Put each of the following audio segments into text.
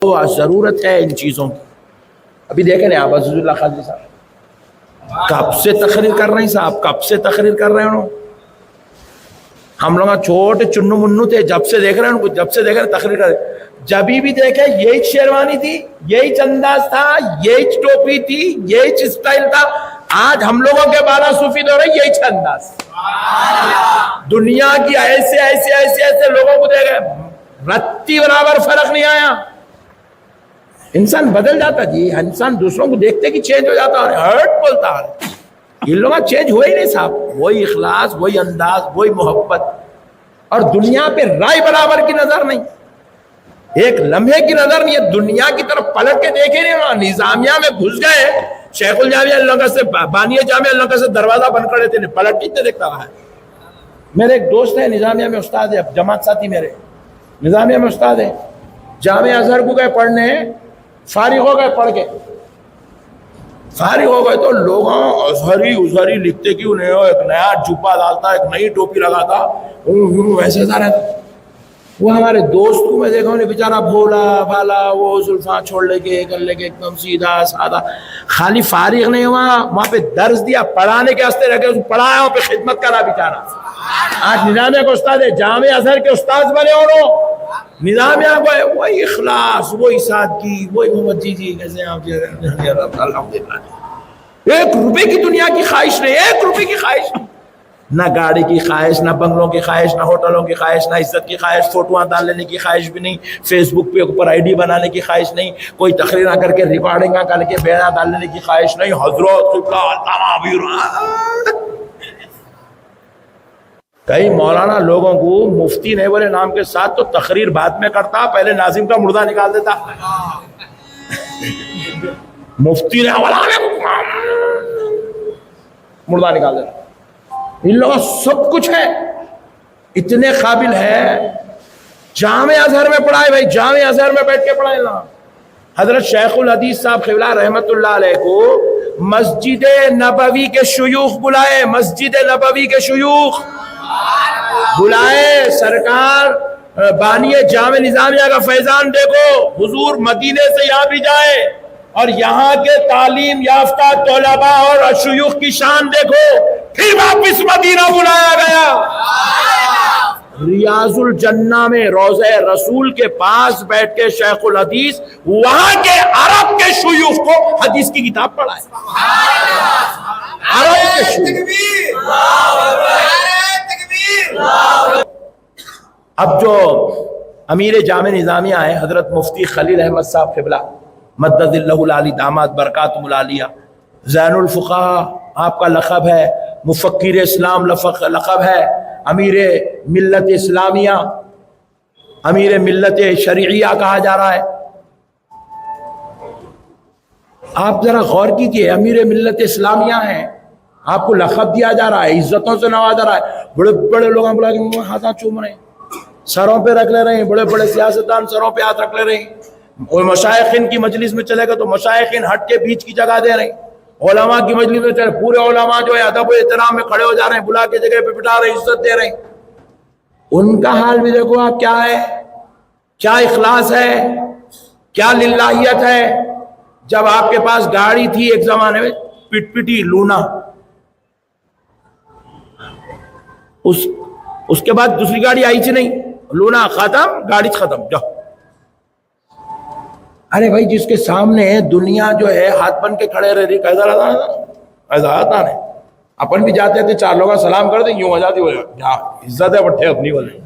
تو ضرورت ہے ان چیزوں کی. ابھی دیکھیں نا آپ عزیز اللہ خالدی صاحب کب سے تقریر کر رہے ہیں صاحب، کب سے تقریر کر رہے ہیں. ہم لوگ چھوٹے چنو منو تھے، جب سے دیکھ رہے ہیں ان کو، جب سے دیکھ رہے ہیں تقریر کر رہے ہیں. جبھی بھی دیکھے یہی شیروانی تھی، یہی انداز تھا، یہی ٹوپی تھی، یہی اسٹائل تھا. آج ہم لوگوں کے بالا صوفی دور ہے، یہی انداز. دنیا کی ایسے ایسے ایسے ایسے لوگوں کو دیکھے رتی برابر فرق نہیں آیا. انسان بدل جاتا جی، انسان دوسروں کو دیکھتے کہ چینج ہو جاتا ہے، ہرٹ بولتا ہے. یہ لوگ چینج ہوئے ہی نہیں صاحب، وہی اخلاص، وہی انداز، وہی محبت. اور دنیا پہ رائے برابر کی نظر نہیں، ایک لمحے کی نظر نہیں ہے. دنیا کی طرف پلٹ کے دیکھے نہیں. نظامیہ میں گھس گئے، شیخ الجامعہ اللہ سے بانی جامعہ اللہ سے دروازہ بند کر دیتے، پلٹ کے دیکھتا رہا ہے. میرے ایک دوست ہے نظامیہ میں استاد ہے، جماعت ساتھی میرے نظامیہ میں استاد ہے. جامعہ ازہر کو گئے پڑھنے، فارغ ہو گئے پڑھ کے، فارغ ہو گئے تو لوگ ازہری لکھتے کیوں نہیں ہو، ایک نیا جوبہ ڈالتا، ایک نئی ٹوپی لگاتا، ویسے سا رہتا. وہ ہمارے دوست کو میں دیکھا انہیں بیچارہ بھولا بھالا، وہ زلفاں چھوڑ لے کے کر لے کے ایک دم سیدھا سادہ. خالی فارغ نہیں ہوا، وہاں پہ درس دیا، پڑھانے کے واسطے رکھے، پڑھایا، وہاں پہ خدمت کرا بیچارہ. آج نظامیہ کے استاد ہے، جامعہ ازہر کے استاد بنے انہوں. نظامیہ کو ہے وہی اخلاص، وہی سادگی، وہی محمد جی کیسے آپ. ایک روپے کی دنیا کی خواہش نہیں، ایک روپے کی خواہش نہیں. نہ گاڑی کی خواہش، نہ بنگلوں کی خواہش، نہ ہوٹلوں کی خواہش، نہ عزت کی خواہش، فوٹوਆਂ ڈال لینے کی خواہش بھی نہیں، فیس بک پہ اوپر آئی ڈی بنانے کی خواہش نہیں، کوئی تقریرہ کر کے ریکارڈنگ کر کے بیڑا ڈال لینے کی خواہش نہیں. حضرت کئی مولانا لوگوں کو مفتی نہیں بولے نام کے ساتھ تو تقریر بعد میں کرتا، پہلے ناظم کا مردہ نکال دیتا. مفتی نے مردہ نکال دیتا. ان لوگوں سب کچھ ہے، اتنے قابل ہے. جامعہ ازہر میں پڑھائے بھائی، جامعہ ازہر میں بیٹھ کے پڑھائے نا. حضرت شیخ الحدیث صاحب قبلہ رحمت اللہ علیہ کو مسجد نبوی کے شیوخ بلائے، مسجد نبوی کے شیوخ بلائے. سرکار بانی جامع نظامیہ کا فیضان دیکھو، حضور مدینے سے یہاں بھی جائے اور یہاں کے تعلیم یافتہ طلباء اور شیوخ کی شان دیکھو، پھر واپس مدینہ بلایا گیا. ریاض الجنہ میں روضہ رسول کے پاس بیٹھ کے شیخ الحدیث وہاں کے عرب کے شیوخ کو حدیث کی کتاب پڑھائے. عرب کے شیوخ. اب جو امیر جامع نظامیہ ہیں حضرت مفتی خلیل احمد صاحب قبلہ مدد اللہ العالی داماد برکاتہم العالیہ، زین الفقہاء آپ کا لقب ہے، مفکر اسلام لقب ہے، امیر ملت اسلامیہ، امیر ملت شریعیہ کہا جا رہا ہے. آپ ذرا غور کیجئے، امیر ملت اسلامیہ ہیں، آپ کو لقب دیا جا رہا ہے، عزتوں سے نوازا رہا ہے. بڑے بڑے لوگ بلا کے ہاتھ چوم رہے ہیں، سروں پہ رکھ لے رہے ہیں، بڑے بڑے سیاستدان سروں پہ ہاتھ رکھ لے رہے ہیں. اور مشائخین کی مجلس میں چلے گا تو مشائخین ہٹ کے بیچ کی جگہ دے رہے ہیں. علماء کی مجلس میں چلے، پورے علماء جو ہے ادب و احترام میں کھڑے ہو جا رہے ہیں، بلا کے جگہ پہ بٹھا رہے ہیں، عزت دے رہے ہیں. ان کا حال بھی دیکھو آپ کیا ہے، کیا اخلاص ہے، کیا للہیت ہے. جب آپ کے پاس گاڑی تھی ایک زمانے میں پٹ پٹی لونا، اس کے بعد دوسری گاڑی آئی تھی نہیں، لونا ختم، گاڑی ختم، جاؤ. ارے بھائی جس کے سامنے دنیا جو ہے ہاتھ بن کے کھڑے رہ رہی، کیسا رہتا ہے؟ ایسا آتا نہیں. اپن بھی جاتے تھے، چار لوگوں سلام کر دیں، یوں ہو جاتی، ہو جاتی عزت ہے بٹھے اپنی والے.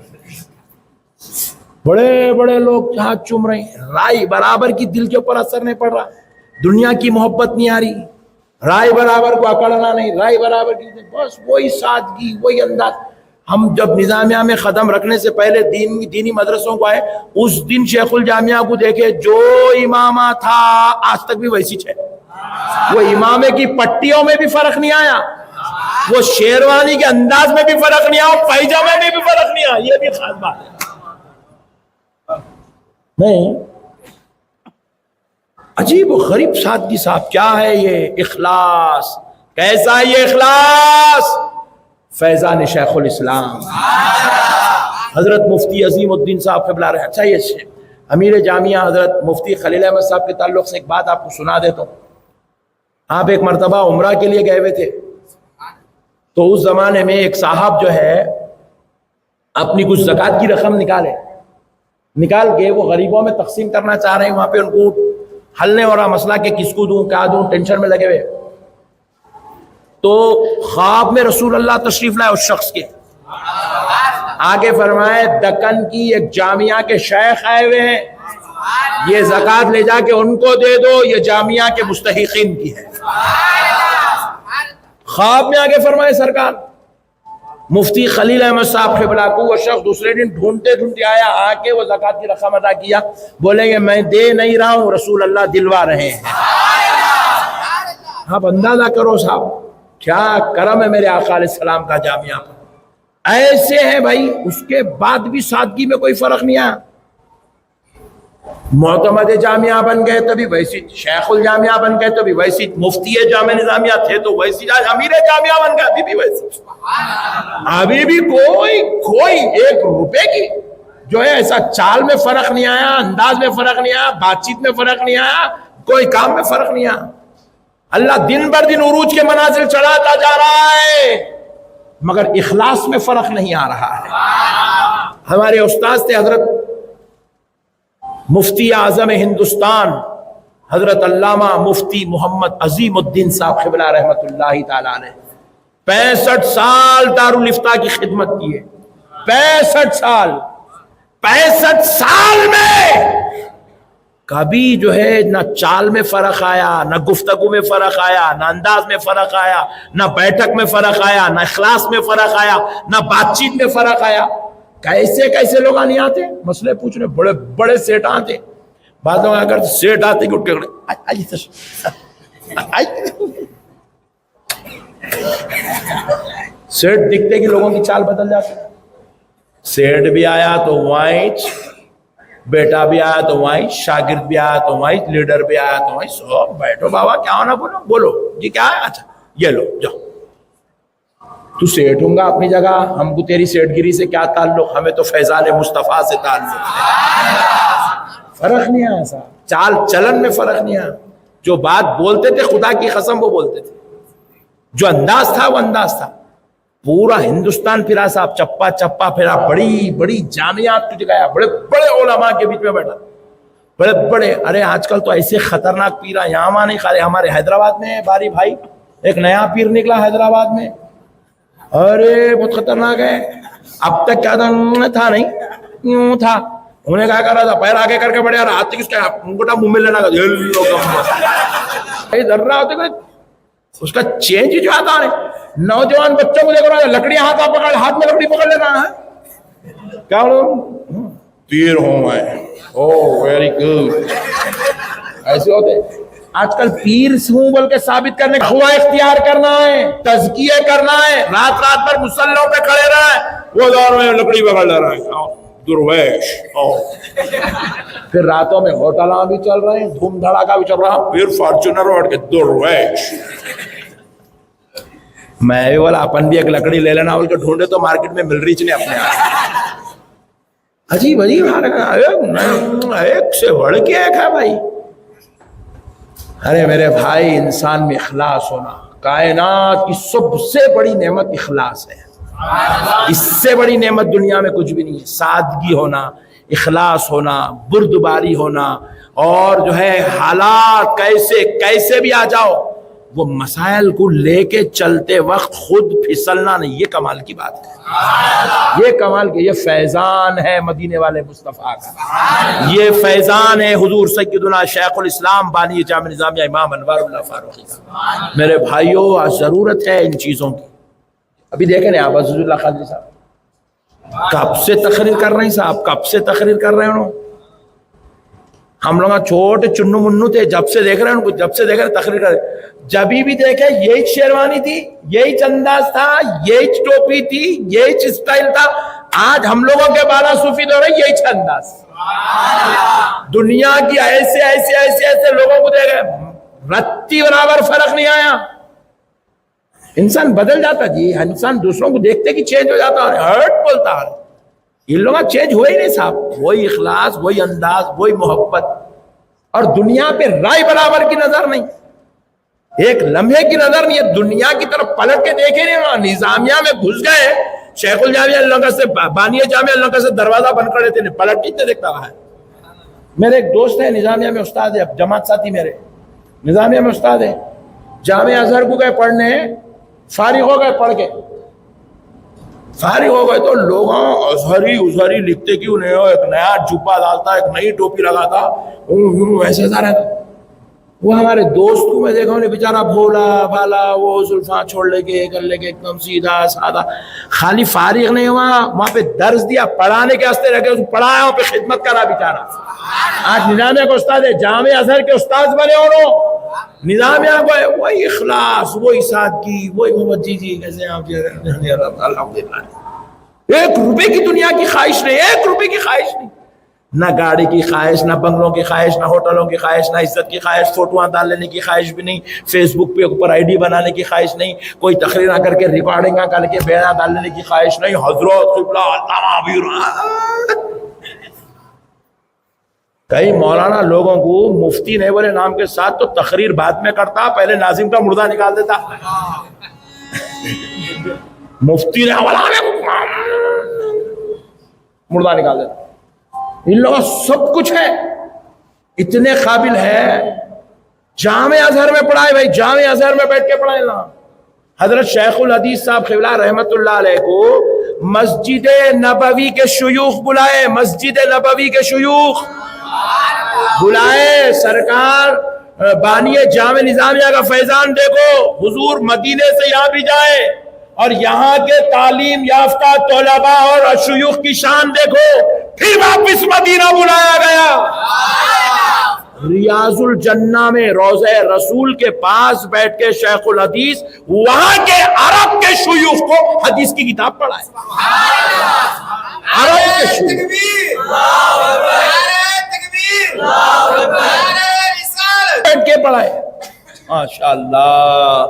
بڑے بڑے لوگ ہاتھ چوم رہے ہیں. رائے برابر کی دل کے اوپر اثر نہیں پڑ رہا، دنیا کی محبت نہیں آ رہی، رائے برابر کو اکڑنا نہیں، رائے برابر کی بس وہی سادگی، وہی انداز. ہم جب نظامیہ میں قدم رکھنے سے پہلے دینی مدرسوں کو آئے، اس دن شیخ الجامعہ کو دیکھے، جو امامہ تھا آج تک بھی ویسی ہے. وہ امامے کی پٹیوں میں بھی فرق نہیں آیا، وہ شیروانی کے انداز میں بھی فرق نہیں آیا، پائجامے میں بھی فرق نہیں آیا. یہ بھی خاص بات ہے نہیں. عجیب و غریب سادگی صاحب، کیا ہے یہ اخلاص، کیسا ہے یہ اخلاص. فیضان شیخ الاسلام حضرت مفتی عظیم الدین صاحب قبلہ رہے. اچھا یہ امیر جامعہ حضرت مفتی خلیل احمد صاحب کے تعلق سے ایک بات آپ کو سنا دیتا ہوں. آپ ایک مرتبہ عمرہ کے لیے گئے ہوئے تھے, تو اس زمانے میں ایک صاحب جو ہے اپنی کچھ زکوٰۃ کی رقم نکال کے وہ غریبوں میں تقسیم کرنا چاہ رہے ہیں. وہاں پہ ان کو حل نہیں ہو رہا مسئلہ کہ کس کو دوں کیا دوں, ٹینشن میں لگے ہوئے. تو خواب میں رسول اللہ تشریف لائے اس شخص کے, آگے فرمائے دکن کی ایک جامعہ کے شیخ آئے ہوئے ہیں, یہ زکوٰۃ لے جا کے ان کو دے دو, یہ جامعہ کے مستحقین کی ہے. خواب میں آگے فرمائے سرکار مفتی خلیل احمد صاحب قبلہ کو وہ شخص دوسرے دن ڈھونڈتے آیا, آ کے وہ زکوٰۃ کی رقم ادا کیا. بولیں گے میں دے نہیں رہا ہوں, رسول اللہ دلوا رہے ہیں. آپ اندازہ کرو صاحب کیا کرم ہے میرے آقا علیہ السلام کا جامعہ پر. ایسے ہیں بھائی, اس کے بعد بھی سادگی میں کوئی فرق نہیں آیا. معتمد جامعہ بن گئے تبھی ویسی, شیخ الجامعہ بن گئے تبھی ویسی, مفتی جامعہ نظامیہ تھے تو ویسی, امیر جامعہ بن گئے ابھی بھی ویسی. ابھی بھی کوئی 1 روپے کی جو ہے ایسا چال میں فرق نہیں آیا, انداز میں فرق نہیں آیا, بات چیت میں فرق نہیں آیا, کوئی کام میں فرق نہیں آیا. اللہ دن بر دن عروج کے منازل چڑھاتا جا رہا ہے, مگر اخلاص میں فرق نہیں آ رہا ہے. ہمارے استاد تھے حضرت مفتی اعظم ہندوستان حضرت علامہ مفتی محمد عظیم الدین صاحب قبلہ رحمت اللہ تعالی علیہ. 65 سال دارالفتاء کی خدمت کی ہے. 65 سال میں کبھی جو ہے نہ چال میں فرق آیا, نہ گفتگو میں فرق آیا, نہ انداز میں فرق آیا, نہ بیٹھک میں فرق آیا, نہ اخلاص میں فرق آیا, نہ بات چیت میں فرق آیا. کیسے لوگ نہیں آتے مسئلے پوچھنے, بڑے بڑے سیٹ آتے. بعض لوگ اگر سیٹ آتے کہ سیٹ دکھتے کہ لوگوں کی چال بدل جاتی. سیٹ بھی آیا تو وائچ, بیٹا بھی آیا تو وائچ, شاگرد بھی آیا تو وائچ, لیڈر بھی آیا تو وائچ. سو بیٹھو بابا کیا ہونا, بولو جی کیا ہے, اچھا یہ لو جاؤ. تو سیٹ ہوں گا اپنی جگہ, ہم کو تیری سیٹ گیری سے کیا تعلق, ہمیں تو فیضان مصطفیٰ سے تعلق ہے. فرق نہیں آیا صاحب, چال چلن میں فرق نہیں آیا. جو بات بولتے تھے خدا کی قسم وہ بولتے تھے, جو انداز تھا وہ انداز تھا. پورا ہندوستان پھرا صاحب, چپا پھرا, بڑی جامعات تجھے گیا, بڑے علماء کے بیچ میں بیٹھا, بڑے. ارے آج کل تو ایسے خطرناک پیرا یہاں وہاں نہیں خالی, ہمارے حیدرآباد میں باری بھائی ایک نیا پیر نکلا حیدرآباد میں, ارے بہت خطرناک ہے. اب تک کیا تھا نہیں یوں تھا, انہیں کیا کر رہا تھا, پیر آگے کر کے بڑھے, ہاتھ کس کا انگوٹا منہ میں لینا ڈر رہا ہوتے, اس کا چینج جو آتا ہے. نوجوان بچوں کو دیکھ رہا ہے, لکڑیاں ہاتھ میں لکڑی پکڑ لینا ہے, کیا پیر ہوں میں, او ویری گڈ. ایسے ہوتے آج کل پیر ہوں بول کے ثابت کرنے کا ہوا اختیار کرنا ہے, تزکیہ کرنا ہے, رات بھر مسلوں پہ کھڑے رہے, وہ دور میں لکڑی پکڑ لے رہا ہے, درویش. پھر راتوں میں ہوٹلاں بھی چل رہے ہیں, دھوم دھڑاکا بھی چل رہا, پھر فارچونر روڈ کے درویش. میں بھی بولا اپن بھی ایک لکڑی لے لینا, بول کے ڈھونڈے تو مارکیٹ میں مل رہی نہیں اپنے آپ. عجیب ایک سے بڑھ کے ایک ہے بھائی. ارے میرے بھائی, انسان میں اخلاص ہونا کائنات کی سب سے بڑی نعمت اخلاص ہے. اس سے بڑی نعمت دنیا میں کچھ بھی نہیں ہے. سادگی ہونا, اخلاص ہونا, بردباری ہونا, اور جو ہے حالات کیسے بھی آ جاؤ, وہ مسائل کو لے کے چلتے وقت خود پھسلنا نہیں. یہ کمال کی بات ہے, یہ کمال کی, یہ فیضان ہے مدینے والے مصطفیٰ کا, یہ فیضان ہے حضور سیدنا شیخ الاسلام بانی جامع نظامیہ امام انوار اللہ فاروقی کا. میرے بھائیوں, ضرورت ہے ان چیزوں کی. ابھی دیکھیں نا آپ عزیز اللہ قادری صاحب کب سے تقریر کر رہے ہیں, صاحب کب سے تقریر کر رہے ہیں. ہم لوگ چھوٹے چنو منو تھے, جب سے دیکھ رہے ہیں ان کو, جب سے دیکھ رہے ہیں تقریر کر رہے ہیں. جبھی بھی دیکھے یہی شیروانی تھی, یہی انداز تھا, یہی ٹوپی تھی, یہی اسٹائل تھا. آج ہم لوگوں کے 12 صوفی دور ہے, یہی انداز. دنیا کی ایسے لوگوں کو دیکھ رہے, رتی برابر فرق نہیں آیا. انسان بدل جاتا جی, انسان دوسروں کو دیکھتے کہ چینج ہو جاتا ہے, ہرٹ بولتا ہے. ان لوگ چینج ہوئے ہی نہیں صاحب، وہی اخلاص، وہی انداز، وہی محبت، اور دنیا پہ رائے برابر کی نظر نہیں، ایک لمحے کی نظر نہیں ہے، دنیا کی طرف پلٹ کے دیکھے نہیں، نظامیہ میں گھس گئے، شیخ الجامعہ اللہ سے بانی جامعہ اللہ سے دروازہ بند کر دیتے، پلٹ کتنے دیکھتا رہا ہے۔ میرے ایک دوست ہے نظامیہ میں استاد ہے، اب جماعت ساتھی میرے نظامیہ میں استاد ہے، جامعہ ازہر کو گئے پڑھنے، فارغ ہو گئے پڑھ کے، فارغ ہو گئے تو لوگ ازہری لکھتے کیوں نہیں ہو، ایک نیا جوبہ ڈالتا، ایک نئی ٹوپی لگاتا، ویسے سا رہتا۔ وہ ہمارے دوست کو میں دیکھا انہیں بیچارہ بھولا بھالا، وہ زلفاں چھوڑ لے کے کر لے کے ایک دم سیدھا سادہ، خالی فارغ نہیں ہوا، وہاں پہ درس دیا، پڑھانے کے واسطے رہ کے پڑھایا، وہاں پہ خدمت کرا بیچارہ۔ آج نظامیہ کو استاد ہے، جامعہ ازہر کے استاد بنے انہوں، نظامیہ کو وہی اخلاص، وہی سادگی، وہی محمد جی کیسے آپ الحمدللہ، ایک روپے کی دنیا کی خواہش نہیں، ایک روپے کی خواہش نہیں، نہ گاڑی کی خواہش، نہ بنگلوں کی خواہش، نہ ہوٹلوں کی خواہش، نہ عزت کی خواہش، فوٹوਆਂ ڈال لینے کی خواہش بھی نہیں، فیس بک پہ اوپر آئی ڈی بنانے کی خواہش نہیں، کوئی تقریرہ کر کے ریکارڈنگ کر کے بیان ڈال لینے کی خواہش نہیں، حضرت قبلہ علامہ کئی مولانا لوگوں کو مفتی نہیں بولے نام کے ساتھ تو تقریر بعد میں کرتا، پہلے ناظم کا مردہ نکال دیتا، مفتی نے مردہ نکال دیتا۔ ان لوگوں سب کچھ ہے، اتنے قابل ہے، جامعہ ازہر میں پڑھائے بھائی، جامعہ ازہر میں بیٹھ کے پڑھائے نا۔ حضرت شیخ الحدیث صاحب قبلہ رحمت اللہ علیہ کو مسجد نبوی کے شیوخ بلائے، مسجد نبوی کے شیوخ بلائے، سرکار بانی جامع نظامیہ کا فیضان دیکھو، حضور مدینے سے یہاں بھی جائے اور یہاں کے تعلیم یافتہ طلباء اور شیوخ کی شان دیکھو، پھر واپس مدینہ بلایا گیا، ریاض الجنہ میں روضہ رسول کے پاس بیٹھ کے شیخ الحدیث وہاں کے عرب کے شیوخ کو حدیث کی کتاب پڑھائے، عرب کے شیوخ بیٹھ کے پڑھائے، ماشاءاللہ،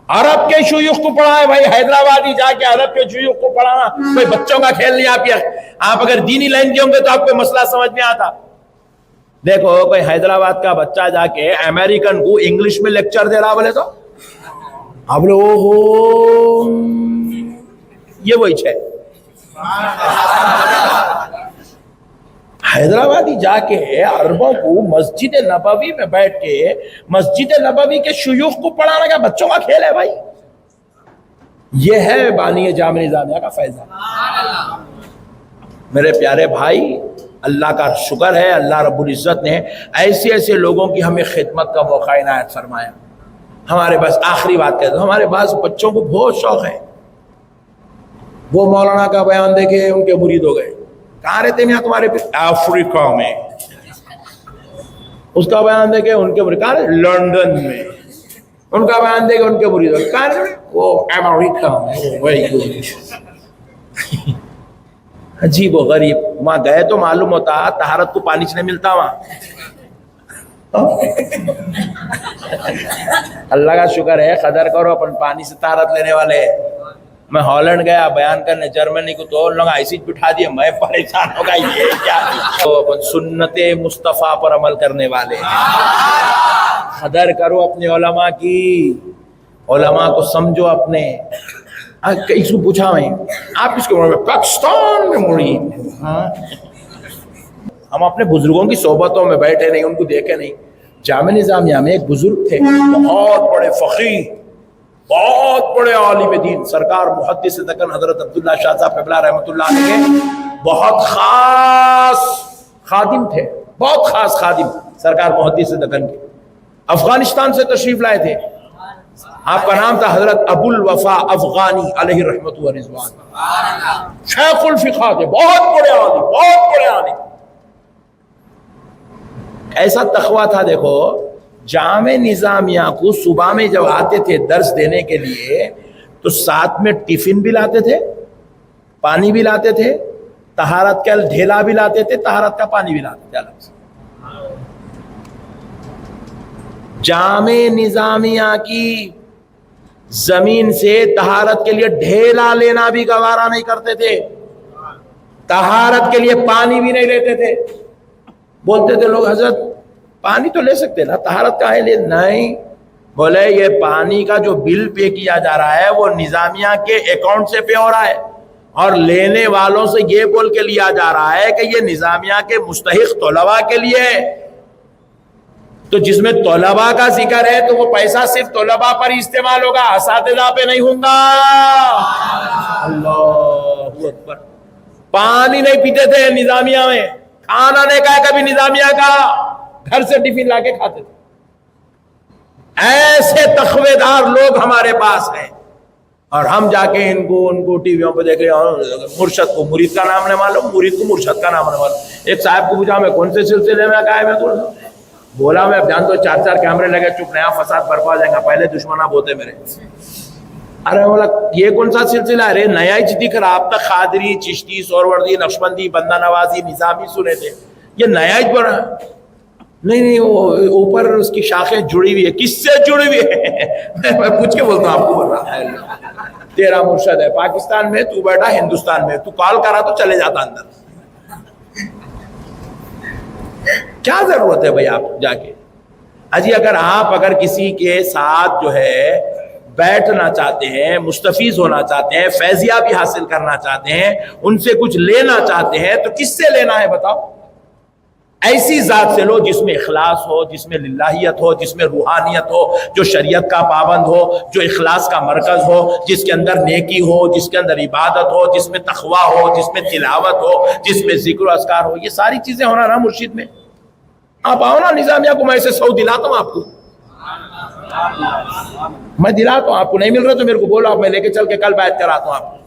عرب کے شیوخ کو پڑھائے بھائی، حیدرآبادی جا کے عرب کے شیوخ کو پڑھانا کوئی بچوں کا کھیل نہیں۔ آپ اگر دینی لائن کے ہوں گے تو آپ کو مسئلہ سمجھ میں آتا۔ دیکھو کوئی حیدرآباد کا بچہ جا کے امریکن کو انگلش میں لیکچر دے رہا بولے تو آپ لوگ اوہو، یہ وہی ہے۔ حیدرآبادی جا کے عربوں کو مسجد نبوی میں بیٹھ کے مسجد نبوی کے شیوخ کو پڑھانا کیا بچوں کا کھیل ہے بھائی؟ یہ ہے بانی جامع نظامیہ کا فیضان۔ میرے پیارے بھائی، اللہ کا شکر ہے، اللہ رب العزت نے ایسے ایسے لوگوں کی ہمیں خدمت کا موقع عنایت فرمایا۔ ہمارے پاس آخری بات کہتے ہیں، ہمارے پاس بچوں کو بہت شوق ہے، وہ مولانا کا بیان دیکھے ان کے مرید ہو گئے۔ کہاں رہتے ہیں تمہارے افریقہ میں، اس کا بیان دیکھے ان کے مرید، کہاں رہتے؟ لندن میں، ان کا بیان دیکھے ان کے مرید ہو گئے، کہاں رہتے؟ وہ امریکہ میں۔ ویری گڈ، عجیب و غریب، وہاں گئے تو معلوم ہوتا طہارت کو پانی سے نہیں ملتا وہاں۔ اللہ کا شکر ہے، قدر کرو اپن پانی سے طہارت لینے والے۔ میں ہالینڈ گیا بیان کرنے، جرمنی کو، تو لوگ آئسی بٹھا دیے، میں پریشان ہو گیا، یہ کیا؟ تو سنت مصطفیٰ پر عمل کرنے والے، قدر کرو اپنے علماء کی، علماء کو سمجھو اپنے۔ اس کو پوچھا میں، آپ کس کو پاکستان میں مرید؟ ہم اپنے بزرگوں کی صحبتوں میں بیٹھے نہیں، ان کو دیکھے نہیں۔ جامع نظامیہ میں ایک بزرگ تھے، بہت بڑے فقیہ، بہت بڑے عالم دین، سرکار محدث دکن حضرت عبداللہ شاہ صاحب قبلہ رحمۃ اللہ علیہ کے بہت خاص خادم تھے، بہت خاص خادم، سرکار محدث دکن کے افغانستان سے تشریف لائے تھے۔ آپ کا نام تھا حضرت ابو الوفا افغانی علیہ رحمت و رضوان، شیخ الفقہ تھے، بہت بڑے عالم، بہت بڑے عالم۔ ایسا تقویٰ تھا، دیکھو جامع نظامیہ کو صبح میں جب آتے تھے درس دینے کے لیے تو ساتھ میں ٹفن بھی لاتے تھے، پانی بھی لاتے تھے، طہارت کا ڈھیلا بھی لاتے تھے، طہارت کا پانی بھی لاتے تھے الگ سے۔ جامع نظامیہ کی زمین سے طہارت کے لیے ڈھیلا لینا بھی گوارا نہیں کرتے تھے، طہارت کے لیے پانی بھی نہیں لیتے تھے. بولتے تھے لوگ حضرت پانی تو لے سکتے نا, طہارت کا ہے لے نہیں. بولے یہ پانی کا جو بل پے کیا جا رہا ہے وہ نظامیہ کے اکاؤنٹ سے پے ہو رہا ہے, اور لینے والوں سے یہ بول کے لیا جا رہا ہے کہ یہ نظامیہ کے مستحق طلباء کے لیے ہے. تو جس میں طلباء کا ذکر ہے تو وہ پیسہ صرف طلباء پر استعمال ہوگا, اساتذہ پہ نہیں ہوگا. اللہ اکبر. پانی نہیں پیتے تھے نظامیہ میں, کھانا نہیں کھایا کبھی نظامیہ کا, گھر سے ٹفن لا کے کھاتے تھے. ایسے تقوی دار لوگ ہمارے پاس ہیں, اور ہم جا کے ان کو ٹی ویوں پہ دیکھ رہے ہیں. مرشد کو مرید کا نام نہیں معلوم, مرید کو مرشد کا نام نہیں معلوم. ایک صاحب کو پوچھا میں کون سے سلسلے میں کہا ہے, میں بولا میں اب جانتا ہوں 4 کیمرے لگے, چپ, نیا فساد برپا جائیں گا, پہلے دشمن آپ ہوتے میرے. ارے بولا یہ کون سا سلسلہ ہے؟ نیا ہی دکھ رہا, اب تک قادری, چشتی, سہروردی, نقشبندی, بندہ نوازی, نظامی سنے تھے, یہ نیا ہی پڑا. نہیں وہ اوپر اس کی شاخیں جڑی ہوئی ہے. کس سے جڑی ہوئی ہے؟ میں پوچھ کے بولتا ہوں آپ کو, بول رہا تیرا مرشد ہے پاکستان میں, تو بیٹھا ہندوستان میں, تو کال کرا تو چلے جاتا اندر. کیا ضرورت ہے بھائی آپ جا کے. اجی اگر کسی کے ساتھ جو ہے بیٹھنا چاہتے ہیں, مستفیض ہونا چاہتے ہیں, فیضیابی حاصل کرنا چاہتے ہیں, ان سے کچھ لینا چاہتے ہیں, تو کس سے لینا ہے بتاؤ؟ ایسی ذات سے لو جس میں اخلاص ہو, جس میں للہیت ہو, جس میں روحانیت ہو, جو شریعت کا پابند ہو, جو اخلاص کا مرکز ہو, جس کے اندر نیکی ہو, جس کے اندر عبادت ہو, جس میں تقوی ہو, جس میں تلاوت ہو, جس میں ذکر و اذکار ہو. یہ ساری چیزیں ہونا نا مرشد میں. آپ آؤ نا نظامیہ کو, میں اسے 100 دلاتا ہوں آپ کو, میں دلاتا ہوں آپ کو. نہیں مل رہا تو میرے کو بولو, آپ میں لے کے چل کے کل بیعت کراتا ہوں آپ کو.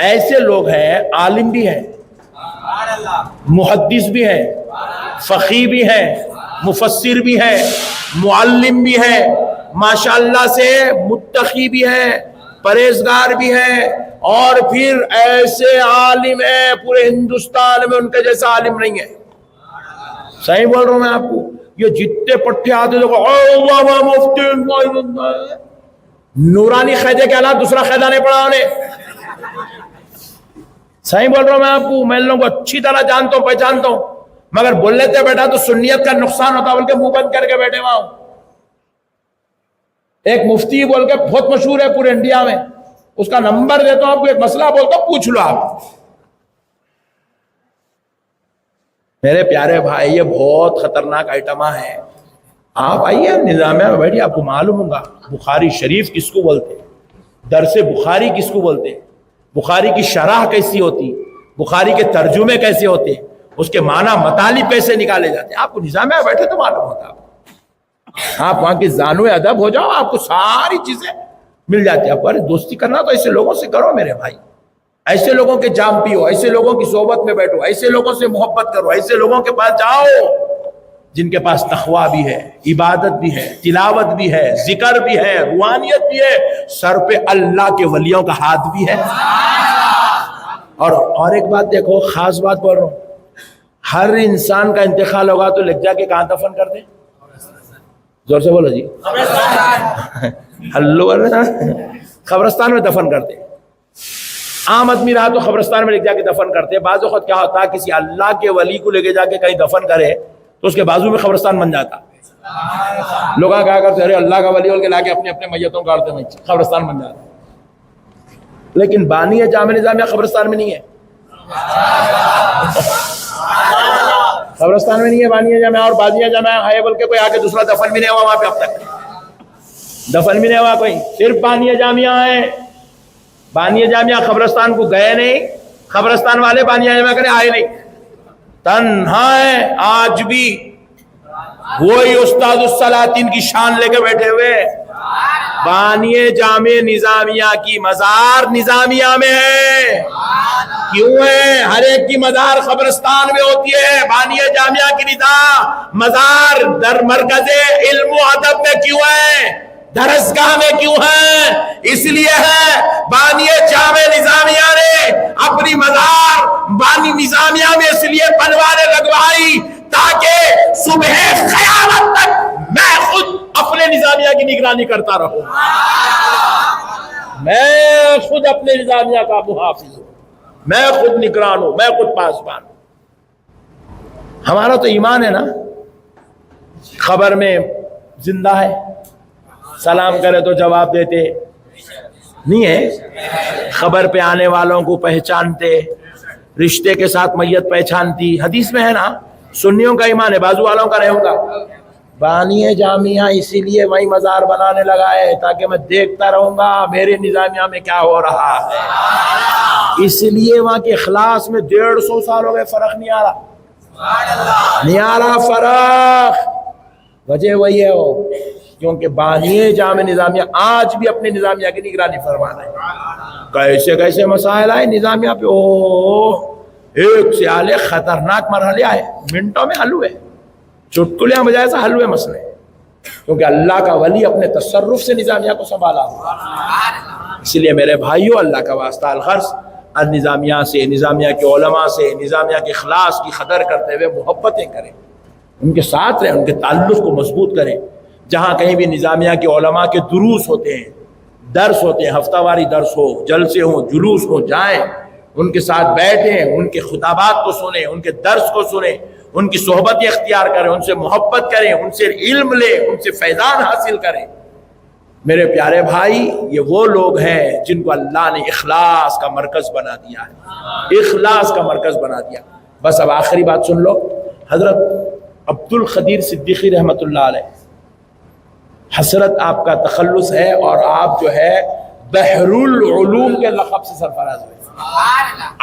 ایسے لوگ ہیں, عالم بھی ہیں, محدث بھی ہیں, فقیہ بھی ہیں, مفسر بھی ہیں, معلم بھی ہیں, ماشاءاللہ سے متقی بھی ہیں, پرہیزگار بھی ہیں, اور پھر ایسے عالم ہیں پورے ہندوستان میں ان کے جیسا عالم نہیں ہے. صحیح بول رہا ہوں میں آپ کو. یہ جتنے پٹھے آتے دیکھو, مفتی نورانی قاعدے کے علاوہ دوسرا قاعدہ نہیں پڑھا انہیں. صحیح بول رہا ہوں میں آپ کو. میں لوگوں کو اچھی طرح جانتا ہوں, پہچانتا ہوں, مگر بول لیتے بیٹا تو سنیت کا نقصان ہوتا بول کے منہ بند کر کے بیٹھے وہاں. ایک مفتی بول کے بہت مشہور ہے پورے انڈیا میں, اس کا نمبر دیتا ہوں آپ کو, ایک مسئلہ بولتا ہوں, پوچھ لو آپ. میرے پیارے بھائی, یہ بہت خطرناک آئٹمہ ہے. آپ آئیے نظامیہ میں بیٹھیے, آپ کو معلوم ہوگا بخاری شریف کس کو بولتے, درس بخاری کس کو بولتے, بخاری کی شرح کیسی ہوتی, بخاری کے ترجمے کیسے ہوتے, اس کے معنی مطالب کیسے نکالے جاتے ہیں. آپ کو نظامیہ میں بیٹھے تو معلوم ہوتا. آپ وہاں کے زانو ادب ہو جاؤ, آپ کو ساری چیزیں مل جاتی ہیں. آپ کو دوستی کرنا تو ایسے لوگوں سے کرو میرے بھائی, ایسے لوگوں کے جام پیو, ایسے لوگوں کی صحبت میں بیٹھو, ایسے لوگوں سے محبت کرو, ایسے لوگوں کے پاس جاؤ جن کے پاس تقویٰ بھی ہے, عبادت بھی ہے, تلاوت بھی ہے, ذکر بھی ہے, روحانیت بھی ہے, سر پہ اللہ کے ولیوں کا ہاتھ بھی ہے. اور ایک بات دیکھو, خاص بات بول رہا ہوں, ہر انسان کا انتقال ہوگا تو لے جا کے کہاں دفن کر دیں؟ زور سے بولو جی. قبرستان میں دفن کرتے. عام آدمی رہا تو قبرستان میں لے جا کے دفن کرتے. بعض وقت کیا ہوتا ہے, کسی اللہ کے ولی کو لے کے جا کے کہیں دفن کرے تو اس کے بازو میں قبرستان بن جاتا. لوگ کہا کرتے ارے اللہ کا ولی بول کے لا کے اپنے اپنے میتوں کاٹتے ہیں, قبرستان بن جاتا. لیکن بانی جامع نظامیہ قبرستان میں نہیں ہے, قبرستان میں نہیں ہے بانی جامع. اور بازیاں جامع ہے بول کے کوئی آگے دوسرا دفن بھی نہیں ہوا وہاں پہ, اب تک دفن بھی نہیں ہوا کوئی, صرف بانی جامعہ ہے. بانی جامعہ قبرستان کو گئے نہیں, قبرستان والے بانی جامعہ کرنے آئے نہیں, تنہا ہے آج بھی. وہی استاد السلاطین کی شان لے کے بیٹھے ہوئے. بانی جامع نظامیہ کی مزار نظامیہ میں ہے. کیوں ہے؟ ہر ایک کی مزار قبرستان میں ہوتی ہے, بانی جامعہ کی مزار در مرکز علم و ادب میں کیوں ہے, درسگاہ میں کیوں ہے؟ اس لیے ہے بانی جامع نظامیہ نے اپنی مزار بانی نظامیہ میں اس لیے بنوانے لگوائی تاکہ صبح قیامت تک میں خود اپنے نظامیہ کی نگرانی کرتا رہوں, میں خود اپنے نظامیہ کا محافظ ہوں. میں خود نگران ہوں، میں خود پاسبان ہوں. ہمارا تو ایمان ہے نا، خبر میں زندہ ہے، سلام کرے تو جواب دیتے نہیں ہے، خبر پہ آنے والوں کو پہچانتے، رشتے کے ساتھ میت پہچانتی. حدیث میں ہے نا، سنیوں کا ایمان ہے، بازو والوں کا نہیں ہوگا. بانی جامعہ اسی لیے وہی مزار بنانے لگا ہے تاکہ میں دیکھتا رہوں گا میرے نظامیہ میں کیا ہو رہا ہے. اس لیے وہاں کے اخلاص میں 150 سال ہو گئے، فرق نہیں آ رہا، نہیں آ رہا فرق. وجہ وہی ہے وہ، کیونکہ بانی جامع نظامیہ آج بھی اپنے نظامیہ کی نگرانی فرما رہے ہیں. کیسے کیسے مسائل آئے نظامیہ پہ، ایک سے آلے خطرناک مرحلے آئے، منٹوں میں حل ہوئے، چٹکلیاں بجائے سے حل ہوئے مسئلے، کیونکہ اللہ کا ولی اپنے تصرف سے نظامیہ کو سنبھالا. اس لیے میرے بھائیوں، اللہ کا واسطہ الغرض نظامیہ سے، نظامیہ کے علماء سے، نظامیہ کے اخلاص کی قدر کرتے ہوئے محبتیں کریں، ان کے ساتھ رہیں، ان کے تعلق کو مضبوط کریں. جہاں کہیں بھی نظامیہ کے علماء کے دروس ہوتے ہیں، درس ہوتے ہیں، ہفتہ واری درس ہو، جلسے ہوں، جلوس ہو، جائیں، ان کے ساتھ بیٹھیں، ان کے خطابات کو سنیں، ان کے درس کو سنیں، ان کی صحبت اختیار کریں، ان سے محبت کریں، ان سے علم لیں، ان سے فیضان حاصل کریں. میرے پیارے بھائی، یہ وہ لوگ ہیں جن کو اللہ نے اخلاص کا مرکز بنا دیا ہے، اخلاص کا مرکز بنا دیا. بس اب آخری بات سن لو. حضرت عبد القدیر صدیقی رحمۃ اللہ علیہ، حسرت آپ کا تخلص ہے، اور آپ جو ہے بحر العلوم کے لقب سے سرفراز ہوئے.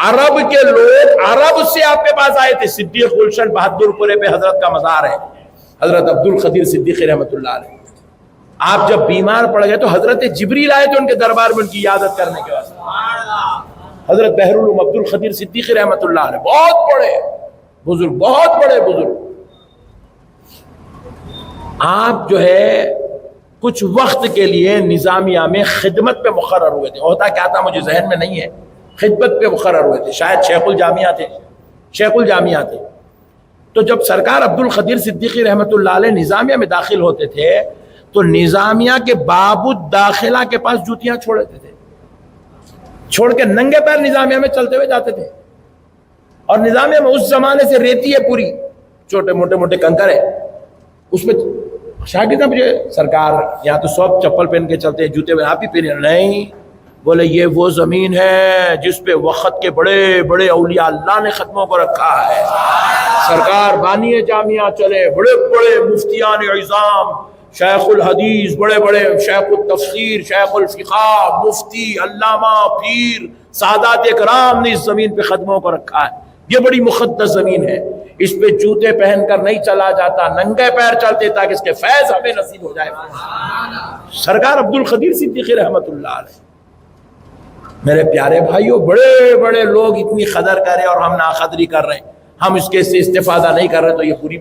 عرب کے لوگ عرب سے آپ کے پاس آئے تھے. صدیق گلشن بہادر پورے پہ حضرت کا مزار ہے، حضرت عبد القدیر صدیقی رحمۃ اللہ علیہ. آپ جب بیمار پڑ گئے تو حضرت جبریل آئے تھے ان کے دربار میں ان کی عیادت کرنے کے واسطے. حضرت بحر العلوم عبد القدیر صدیقی رحمۃ اللہ علیہ بہت بڑے بزرگ، بہت بڑے بزرگ. آپ جو ہے کچھ وقت کے لیے نظامیہ میں خدمت پہ مقرر ہوئے تھے. ہوتا کیا تھا مجھے ذہن میں نہیں ہے، خدمت پہ مقرر ہوئے تھے، شاید شیخ الجامعہ تھے، شیخ الجامعہ تھے. تو جب سرکار عبد القدیر صدیقی رحمۃ اللہ علیہ نظامیہ میں داخل ہوتے تھے تو نظامیہ کے باب الداخلہ کے پاس جوتیاں چھوڑ دیتے تھے، چھوڑ کے ننگے پیر نظامیہ میں چلتے ہوئے جاتے تھے. اور نظامیہ میں اس زمانے سے ریتی ہے پوری، چھوٹے موٹے موٹے کنکر ہے، اس میں شاگرد مجھے سرکار یہاں تو سب چپل پہن کے چلتے ہیں، جوتے میں آپ ہی پہنے. نہیں، بولے یہ وہ زمین ہے جس پہ وقت کے بڑے بڑے اولیاء اللہ نے ختموں کو رکھا ہے. سرکار بانی جامعہ چلے، بڑے بڑے مفتیان عظام، شیخ الحدیث، بڑے بڑے شیخ التفسیر، شیخ الفقہ، مفتی، علامہ، پیر، سادات اکرام نے اس زمین پہ ختموں کو رکھا ہے. یہ بڑی مقدس زمین ہے، اس پہ جوتے پہن کر نہیں چلا جاتا، ننگے پیر چلتے تاکہ اس کے فیض ہمیں نصیب ہو جائے. سرکار عبد القدیر صدیقی رحمۃ اللہ علیہ. میرے پیارے بھائیوں، بڑے بڑے لوگ اتنی قدر کریں اور ہم ناقدری کر رہے ہیں، ہم اس کے سے استفادہ نہیں کر رہے، تو یہ پوری